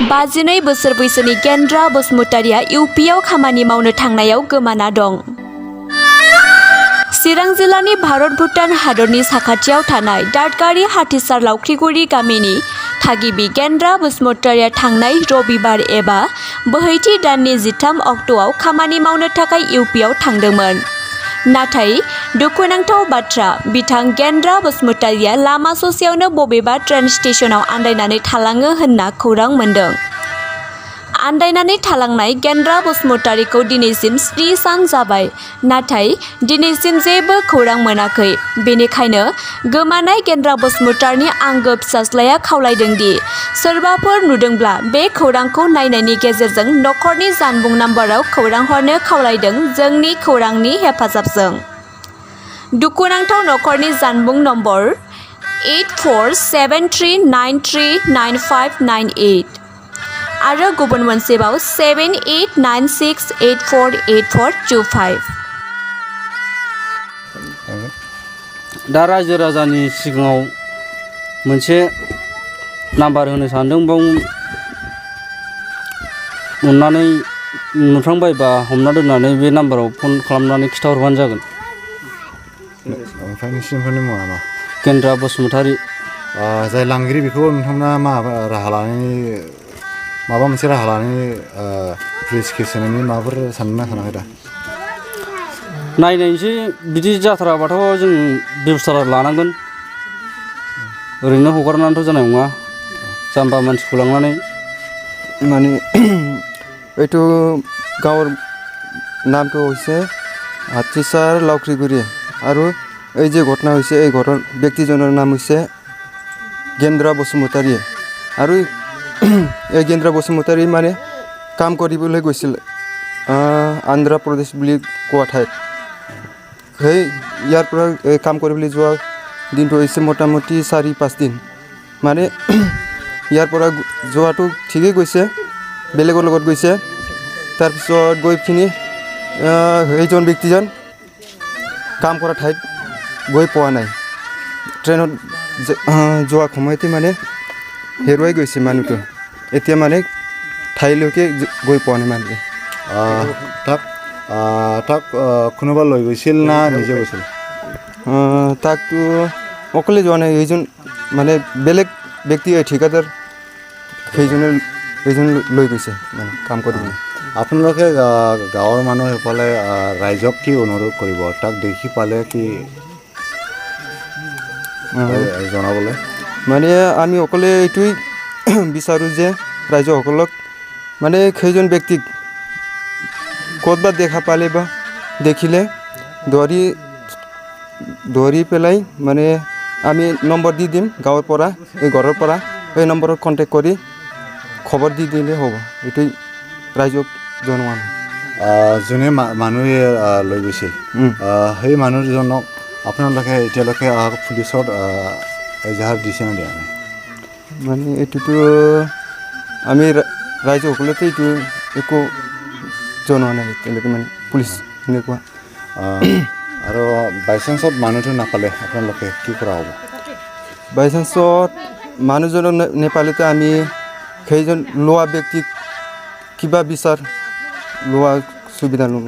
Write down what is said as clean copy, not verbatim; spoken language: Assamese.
52 बोसोर बैसोनि गेन्द्रा बसुमतारिया इउ.प आव खामानि मावनो थांनायाव गोमाना दं। चिरां जिल्लानि भारत भुटान हादरनि साखाथियाव थानाय दादगारि हाथिसार लावख्रिगुरि गामिनि थागिबि गेन्द्रा बसुमतारिया थांनाय रबिबार एबा बोहैथि दाननि 13 अक्ट'आव खामानि मावनो थाखाय इउ.प आव थांदोंमोन। नाथाय दुखुनांथाव बाथ्रा बिथां गेन्द्रा बसुमतारिया लामा ससेयावनो बबेबा ट्रेन स्टेशनाव आन्दायनानै थालाङो होनना खौरां मोन्दों। आन्दायनानै थालांनाय गेन्द्रा बसुमतारिखौ दिनैसिम 3 सान जाबाय, नाथाय दिनैसिम जेबो खौरां मोनाखै। बेनिखायनो गोमानाय गेन्द्रा बसुमतारिनि आंगो फिसाज्लाया खावलायदों दि सोरबाफोर नुदोंब्ला बे खौरांखौ नायनायनि गेजेरजों नखरनि जानबुं नाम्बाराव खौरां हरनो खावलायदों जोंनि खौरांनि हेफाजाबजों। दुखुनांथाव नखरनि जानबुं नम्बर 8473939598 आरो गुबुन मोनसेबाव 7896848425। दा रायजो राजानि सिगाङाव मोनसे नाम्बार होनो सानदों, बाव अननानै नुफ्लांबायबा हमना दोननानै बे नाम्बाराव फन खालामनानै खिथाहरबानो जागोन। नोंथांनिसिमफोरनि मुङा मा? गेन्द्रा बसुमतारि। जाय लांगिरि बेखौ नोंथांमोना माबा मोनसे राहा लानानै पुलिस केस होनायनि माबाफोर सानना सानाखै दा? नायनायसै, बिदि जाथाराबाथ' जों बेबस्था लानांगोन। ओरैनो हगारनानैथ' जानाय नङा, जाम्बा मानसिखौ लांनानै। মানে এইটো গাঁৱৰ নামটো হৈছে হাতীচাৰ লাউখ্ৰিগুৰি আৰু এই যে ঘটনা হৈছে এই ব্যক্তিজনৰ নাম হৈছে গেন্দ্ৰা বসুমতাৰী আৰু এই গেন্দ্ৰা বসুমতাৰী মানে কাম কৰিবলৈ গৈছিল আন্ধ্ৰ প্ৰদেশ বুলি কোৱা ঠাইত। সেই ইয়াৰ পৰা কাম কৰিবলৈ যোৱা দিনটো হৈছে মোটামুটি 4-5 দিন। মানে ইয়াৰ পৰা যোৱাটো ঠিকেই গৈছে, বেলেগৰ লগত গৈছে। তাৰপিছত গৈ পিনি সেইজন ব্যক্তিজন কাম কৰা ঠাইত গৈ পোৱা নাই। ট্ৰেইনত যোৱা সময়তে মানে হেৰুৱাই গৈছে মানুহটো। এতিয়া মানে ঠাইলৈকে গৈ পোৱা নাই মানুহটো। তাক কোনোবা লৈ গৈছিল না নিজে গৈছিল? তাকতো অকলে যোৱা নাই, এইজন মানে বেলেগ ব্যক্তি ঠিকাদাৰ সেইজন লৈ গৈছে মানে কাম কৰিবলৈ। আপোনালোকে গাঁৱৰ মানুহ সেইফালে ৰাইজক কি অনুৰোধ কৰিব, তাক দেখি পালে কি জনাবলৈ? মানে আমি অকলে এইটোৱেই বিচাৰোঁ যে ৰাইজসকলক মানে সেইজন ব্যক্তিক ক'ৰবাত দেখা পালে বা দেখিলে ধৰি পেলাই মানে আমি নম্বৰ দি দিম গাঁৱৰ পৰা, এই ঘৰৰ পৰা এই নম্বৰত কণ্টেক্ট কৰি খবৰ দি দিলে হ'ব। এইটোৱেই ৰাইজক জনোৱা। যোনে মানুহে লৈ গৈছিল সেই মানুহজনক আপোনালোকে এতিয়ালৈকে পুলিচত এজাহাৰ দিছে নে দিয়া নাই? মানে এইটোতো আমি ৰাইজসকলেতো এইটো একো জনোৱা নাই এতিয়ালৈকে, মানে পুলিচ এনেকুৱা। আৰু বাইচান্সত মানুহটো নাপালে আপোনালোকে কি কৰা হ'ব? বাইচান্সত মানুহজনক নেপালেতো আমি সেইজন লোৱা ব্যক্তিক কিবা বিচাৰ লোৱা সুবিধা ল'ব।